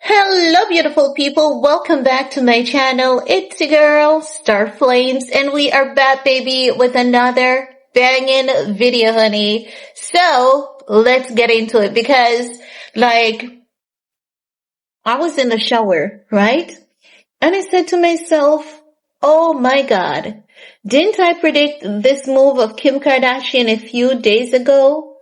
Hello, beautiful people. Welcome back to my channel. It's your girl, Star Flames, and we are back, baby, with another banging video, honey. So, let's get into it because, I was in the shower, right? And I said to myself, oh my God, didn't I predict this move of Kim Kardashian a few days ago?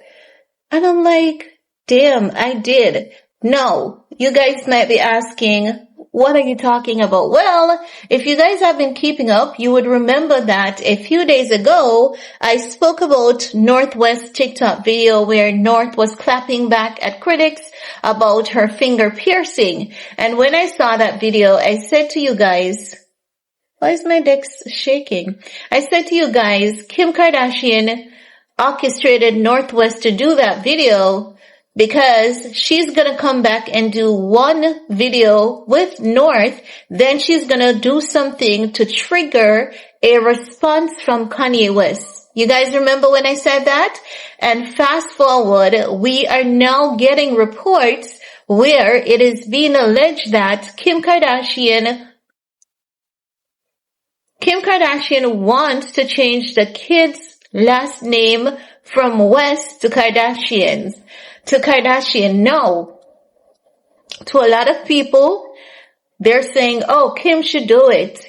And I'm like, damn, I did. No, you guys might be asking, what are you talking about? Well, if you guys have been keeping up, you would remember that a few days ago, I spoke about Northwest's TikTok video where North was clapping back at critics about her finger piercing. And when I saw that video, I said to you guys, why is my deck shaking? I said to you guys, Kim Kardashian orchestrated Northwest to do that video because she's gonna come back and do one video with North, then she's gonna do something to trigger a response from Kanye West. You guys remember when I said that? And fast forward, we are now getting reports where it is being alleged that Kim Kardashian wants to change the kid's last name from West to Kardashian. No. To a lot of people, they're saying, oh, Kim should do it.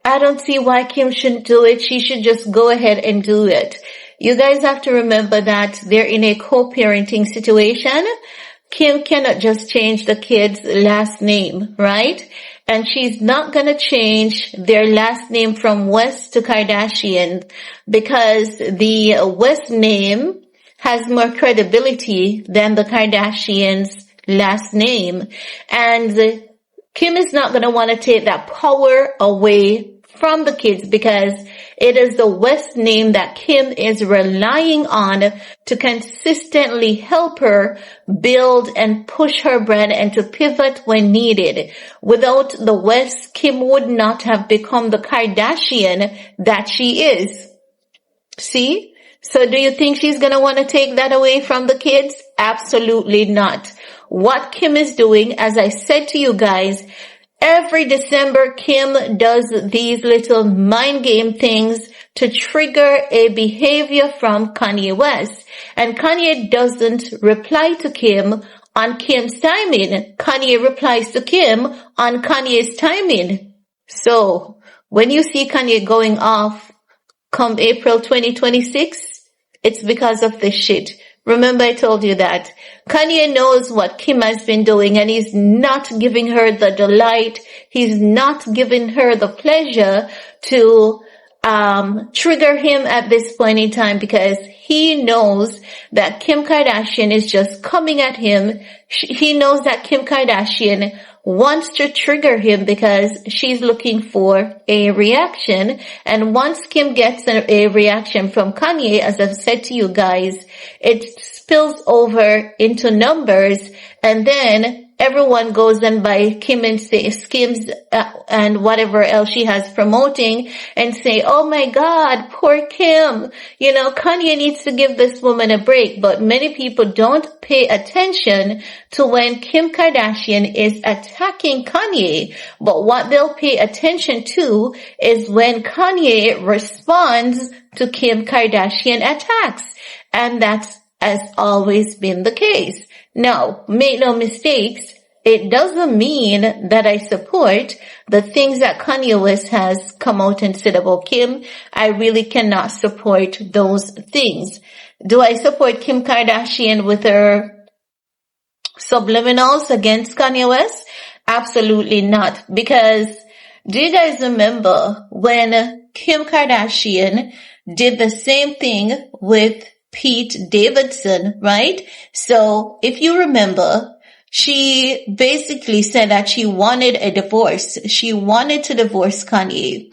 I don't see why Kim shouldn't do it. She should just go ahead and do it. You guys have to remember that they're in a co-parenting situation. Kim cannot just change the kid's last name, right? And she's not gonna change their last name from West to Kardashian because the West name has more credibility than the Kardashians' last name. And Kim is not gonna want to take that power away from the kids because it is the West name that Kim is relying on to consistently help her build and push her brand and to pivot when needed. Without the West, Kim would not have become the Kardashian that she is. See? So do you think she's going to want to take that away from the kids? Absolutely not. What Kim is doing, as I said to you guys, every December, Kim does these little mind game things to trigger a behavior from Kanye West. And Kanye doesn't reply to Kim on Kim's timing. Kanye replies to Kim on Kanye's timing. So when you see Kanye going off come April 2026, it's because of this shit. Remember I told you that. Kanye knows what Kim has been doing and he's not giving her the delight. He's not giving her the pleasure to trigger him at this point in time because he knows that Kim Kardashian is just coming at him. He knows that Kim Kardashian wants to trigger him because she's looking for a reaction. And once Kim gets a reaction from Kanye, as I've said to you guys, it spills over into numbers and then everyone goes and buy Kim and say Skims and whatever else she has promoting and say, oh my God, poor Kim. You know, Kanye needs to give this woman a break. But many people don't pay attention to when Kim Kardashian is attacking Kanye. But what they'll pay attention to is when Kanye responds to Kim Kardashian attacks. And that's has always been the case. Now, make no mistakes, it doesn't mean that I support the things that Kanye West has come out and said about Kim. I really cannot support those things. Do I support Kim Kardashian with her subliminals against Kanye West? Absolutely not. Because do you guys remember when Kim Kardashian did the same thing with Pete Davidson, right? So if you remember, she basically said that she wanted a divorce. She wanted to divorce Kanye.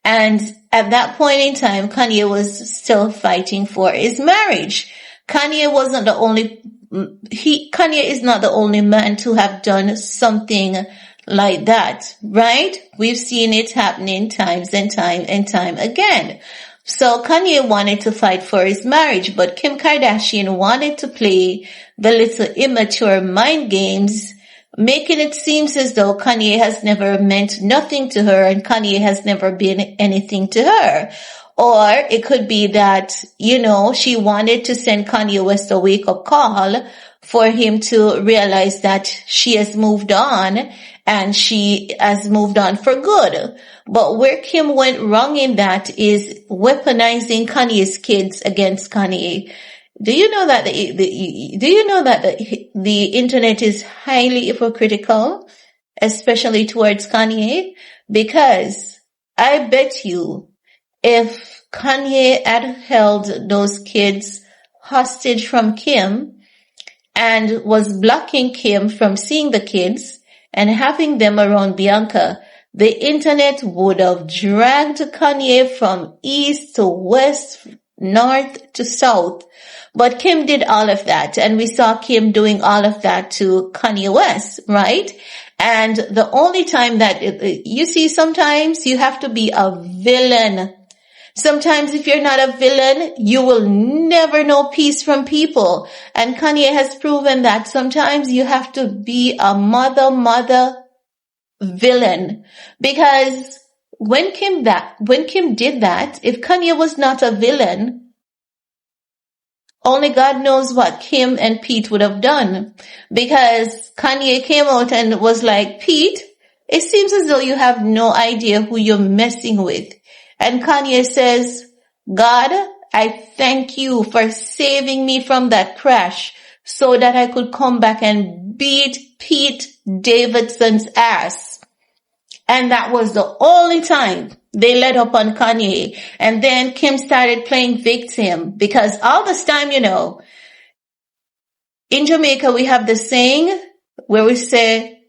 And at that point in time, Kanye was still fighting for his marriage. Kanye is not the only man to have done something like that, right? We've seen it happening times and time again. So Kanye wanted to fight for his marriage, but Kim Kardashian wanted to play the little immature mind games making it seem as though Kanye has never meant nothing to her and Kanye has never been anything to her. Or it could be that, she wanted to send Kanye West a wake-up call for him to realize that she has moved on and she has moved on for good. But where Kim went wrong in that is weaponizing Kanye's kids against Kanye. Do you know that the internet is highly hypocritical, especially towards Kanye? Because I bet you if Kanye had held those kids hostage from Kim and was blocking Kim from seeing the kids and having them around Bianca, the internet would have dragged Kanye from east to west, north to south. But Kim did all of that, and we saw Kim doing all of that to Kanye West, right? And the only time that, you see, sometimes you have to be a villain. Sometimes if you're not a villain, you will never know peace from people. And Kanye has proven that sometimes you have to be a mother villain. Because when Kim did that, if Kanye was not a villain, only God knows what Kim and Pete would have done. Because Kanye came out and was like, Pete, it seems as though you have no idea who you're messing with. And Kanye says, God, I thank you for saving me from that crash so that I could come back and beat Pete Davidson's ass. And that was the only time they let up on Kanye. And then Kim started playing victim because all this time, in Jamaica, we have the saying where we say,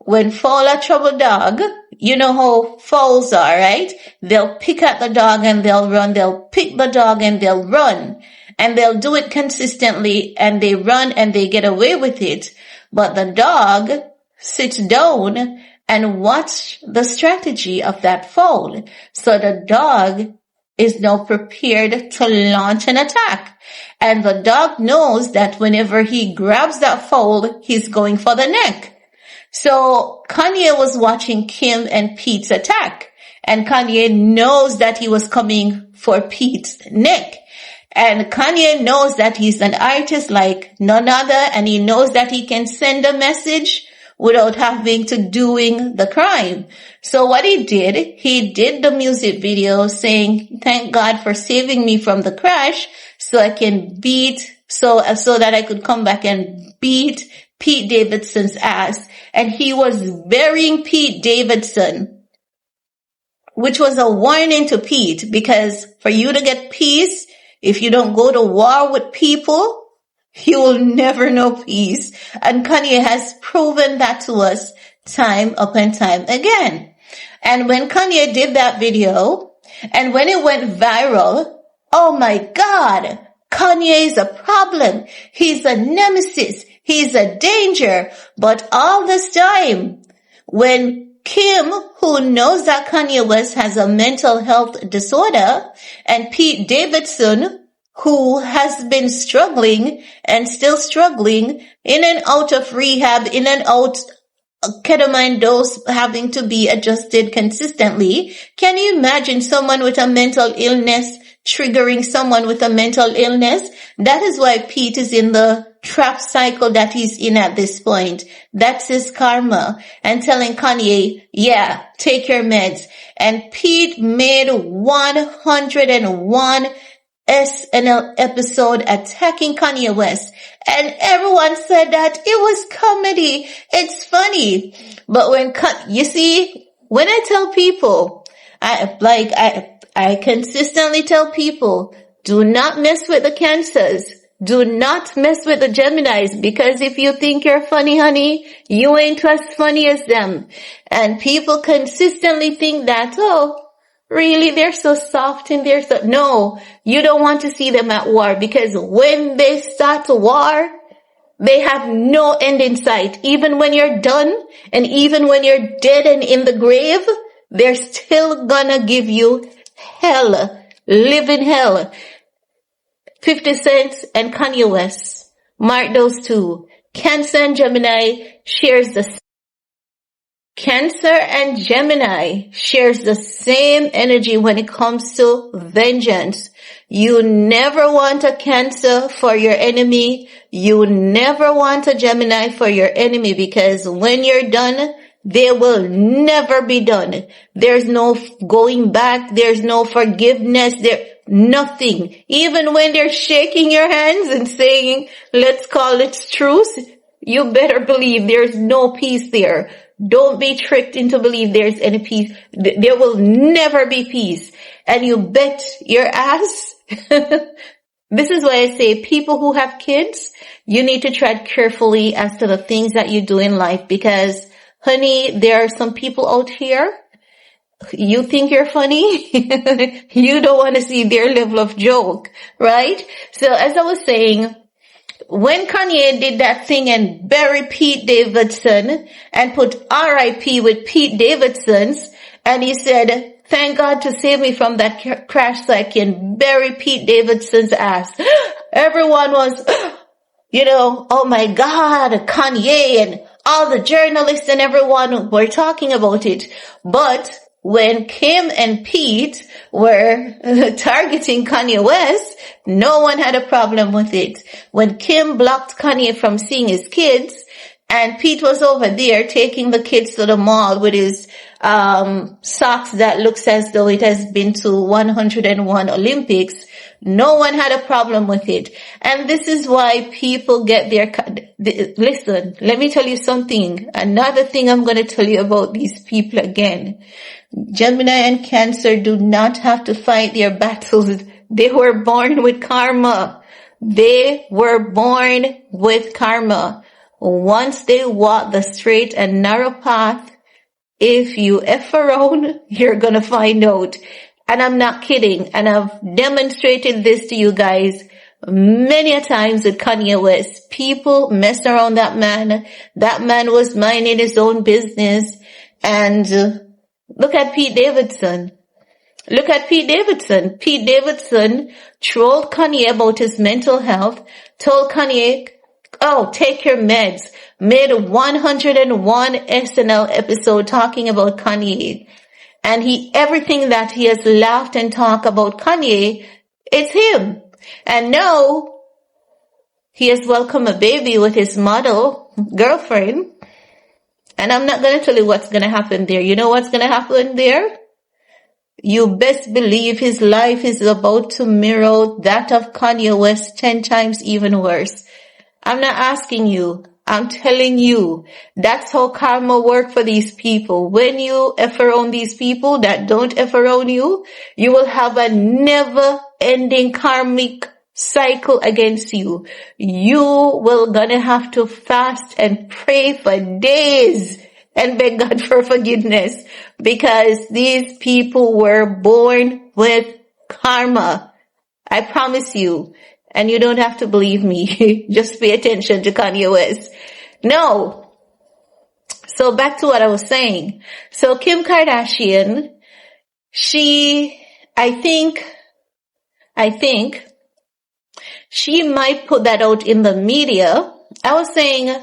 when fowl a trouble dog, you know how fowls are, right? They'll pick at the dog and they'll run. They'll pick the dog and they'll run. And they'll do it consistently and they run and they get away with it. But the dog sits down and watch the strategy of that fowl. So the dog is now prepared to launch an attack. And the dog knows that whenever he grabs that fowl, he's going for the neck. So Kanye was watching Kim and Pete's attack. And Kanye knows that he was coming for Pete's neck. And Kanye knows that he's an artist like none other. And he knows that he can send a message without having to doing the crime. So what he did the music video saying, thank God for saving me from the crash so I can so that I could come back and beat Pete Davidson's ass. And he was burying Pete Davidson, which was a warning to Pete, because for you to get peace, if you don't go to war with people, you will never know peace. And Kanye has proven that to us time upon time again. And when Kanye did that video, and when it went viral, oh my God, Kanye is a problem. He's a nemesis. He's a danger. But all this time, when Kim, who knows that Kanye West has a mental health disorder, and Pete Davidson, who has been struggling and still struggling in and out of rehab, in and out ketamine dose having to be adjusted consistently. Can you imagine someone with a mental illness triggering someone with a mental illness? That is why Pete is in the trap cycle that he's in at this point. That's his karma. And telling Kanye, yeah, take your meds. And Pete made 101 SNL episode attacking Kanye West. And everyone said that it was comedy. It's funny. But you see, when I tell people, I consistently tell people, do not mess with the Cancers. Do not mess with the Geminis, because if you think you're funny, honey, you ain't as funny as them. And people consistently think that, oh, really, they're so soft and no, you don't want to see them at war, because when they start a war, they have no end in sight. Even when you're done and even when you're dead and in the grave, they're still gonna give you hell, living hell. 50 Cent and Kanye West. Mark those two. Cancer and Gemini shares the Cancer and Gemini shares the same energy when it comes to vengeance. You never want a Cancer for your enemy. You never want a Gemini for your enemy, because when you're done, they will never be done. There's no going back. There's no forgiveness. Nothing. Even when they're shaking your hands and saying, let's call it truce, you better believe there's no peace there. Don't be tricked into believe there's any peace. There will never be peace. And you bet your ass. This is why I say people who have kids, you need to tread carefully as to the things that you do in life, because honey, there are some people out here, you think you're funny. You don't want to see their level of joke, right? So as I was saying, when Kanye did that thing and buried Pete Davidson and put RIP with Pete Davidson's, and he said, thank God to save me from that crash so I can bury Pete Davidson's ass. Everyone was, oh my God, Kanye, and all the journalists and everyone were talking about it. But when Kim and Pete were targeting Kanye West, no one had a problem with it. When Kim blocked Kanye from seeing his kids, and Pete was over there taking the kids to the mall with his socks that looks as though it has been to 101 Olympics, no one had a problem with it. And this is why people get their... Listen, let me tell you something. Another thing I'm going to tell you about these people again. Gemini and Cancer do not have to fight their battles. They were born with karma. They were born with karma. Once they walk the straight and narrow path, if you F around, you're gonna find out. And I'm not kidding. And I've demonstrated this to you guys many a times with Kanye West. People messed around that man. That man was minding his own business. And look at Pete Davidson. Look at Pete Davidson. Pete Davidson trolled Kanye about his mental health, told Kanye, oh, take your meds, made 101 SNL episode talking about Kanye. And everything that he has laughed and talked about Kanye, it's him. And now he has welcomed a baby with his model girlfriend. And I'm not going to tell you what's going to happen there. You know what's going to happen there? You best believe his life is about to mirror that of Kanye West 10 times even worse. I'm not asking you. I'm telling you. That's how karma works for these people. When you F around these people that don't F around you, you will have a never-ending karmic cycle against you. You will gonna have to fast and pray for days and beg God for forgiveness, because these people were born with karma. I promise you. And you don't have to believe me. Just pay attention to Kanye West. No. So back to what I was saying. So Kim Kardashian, I think she might put that out in the media. I was saying,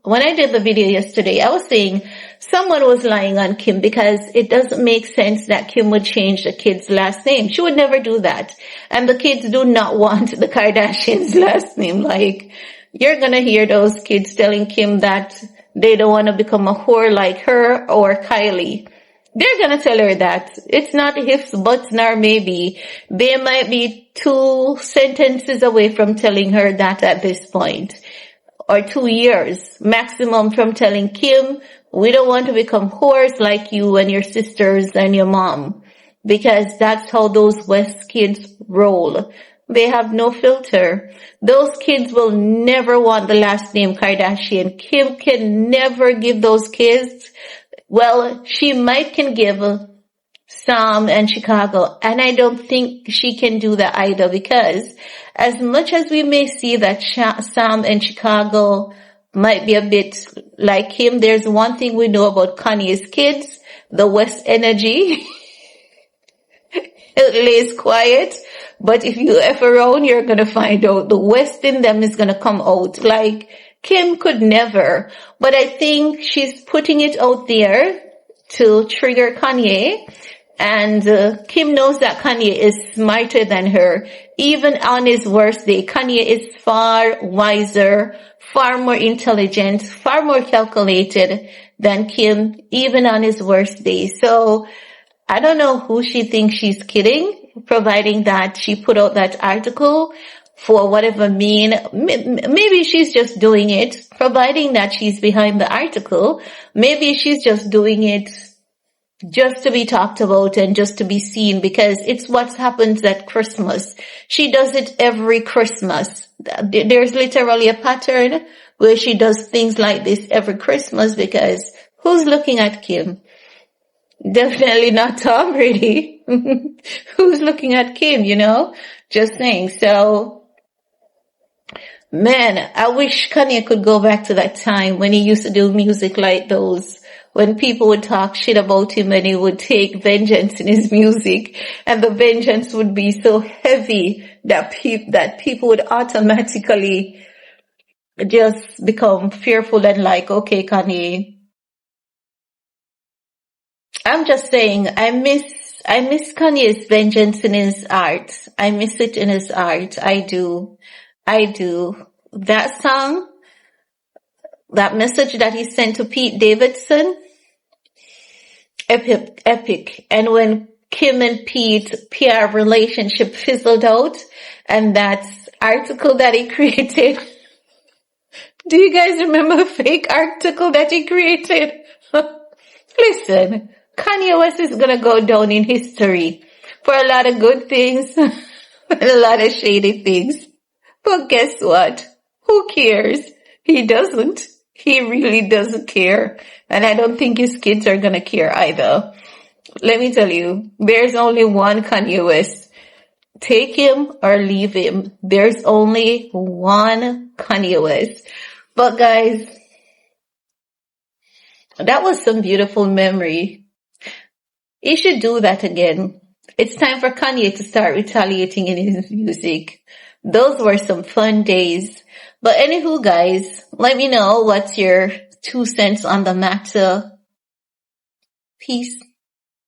when I did the video yesterday, I was saying someone was lying on Kim, because it doesn't make sense that Kim would change the kid's last name. She would never do that. And the kids do not want the Kardashians' last name. Like, you're gonna hear those kids telling Kim that they don't want to become a whore like her or Kylie. They're gonna tell her that. It's not ifs, buts, nor maybe. They might be 2 sentences away from telling her that at this point. Or 2 years maximum from telling Kim, we don't want to become whores like you and your sisters and your mom. Because that's how those West kids roll. They have no filter. Those kids will never want the last name Kardashian. Kim can never give those kids, well, she might can give Sam and Chicago. And I don't think she can do that either, because as much as we may see that Sam and Chicago might be a bit like him, there's one thing we know about Kanye's kids, the West energy. It lays quiet, but if you F around, you're gonna find out the West in them is gonna come out. Like, Kim could never. But I think she's putting it out there to trigger Kanye. And Kim knows that Kanye is smarter than her. Even on his worst day, Kanye is far wiser, far more intelligent, far more calculated than Kim, even on his worst day. So I don't know who she thinks she's kidding, providing that she put out that article for whatever mean. Maybe she's just doing it, providing that she's behind the article. Maybe she's just doing it just to be talked about and just to be seen, because it's what happens at Christmas. She does it every Christmas. There's literally a pattern where she does things like this every Christmas, because who's looking at Kim? Definitely not Tom Brady. Who's looking at Kim, Just saying. So, man, I wish Kanye could go back to that time when he used to do music like those, when people would talk shit about him and he would take vengeance in his music, and the vengeance would be so heavy that people would automatically just become fearful and like, okay, Kanye. I'm just saying, I miss Kanye's vengeance in his art. I miss it in his art. I do. That song, that message that he sent to Pete Davidson, epic. And when Kim and Pete PR relationship fizzled out, and that article that he created, do you guys remember the fake article that he created? Listen, Kanye West is gonna go down in history for a lot of good things and a lot of shady things. But guess what? Who cares? He doesn't. He really doesn't care. And I don't think his kids are gonna care either. Let me tell you, there's only one Kanye West. Take him or leave him. There's only one Kanye West. But guys, that was some beautiful memory. He should do that again. It's time for Kanye to start retaliating in his music. Those were some fun days. But anywho, guys, let me know what's your 2 cents on the matter. Peace.